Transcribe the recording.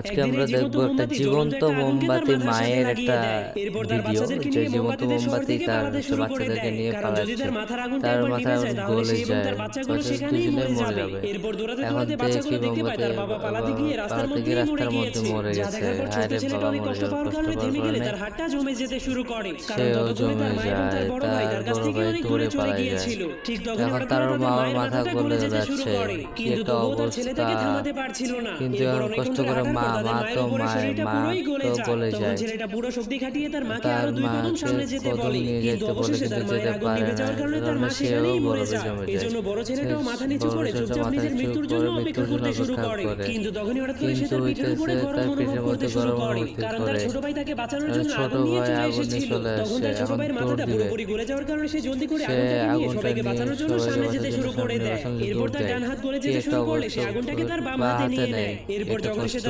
আজকে আমরা দেখবো একটা জীবন্ত মোমবাতি মায়ের একটা ভিডিও, যে জীবন্ত মোমবাতি তার বাচ্চাদেরকে নিয়ে পালাচ্ছে। তার মাথা গলে যায়, দুজনে মরে যাবে। এখন দেখি মোমবাতি পালাতে গিয়ে রাস্তার মধ্যে মরে গেছে। আরে বাবা, মরে যাবে কষ্ট করার কারণে সেও জমে যায়। তার বড় ভাই দৌড়ে পালাই যায়। এখন তার মার মাথা গলে যাচ্ছে, কি একটা অবস্থা। কিন্তু এখন কষ্ট করে মা তো গলে যায়। তার মাকে কদম নিয়ে যেতে বলে, কিন্তু যেতে পারে না, কারণ সেও বরফে জমে যায়। বড় ছেলেটা মাথা নিচু করে মৃত্যুর জন্য অপেক্ষা করে। কিন্তু হইতেছে তার পেটের মধ্যে গরম অনুভূতি করে। ছোট ভাই আগুন নিয়ে চলে আসছে, এখন দৌড় দিবে। সে আগুনটা নিয়ে সবাইকে বাঁচানোর জন্য দৌড় দেয়। কি একটা অবস্থা, বা হাতে নেয়, এটা কষ্ট।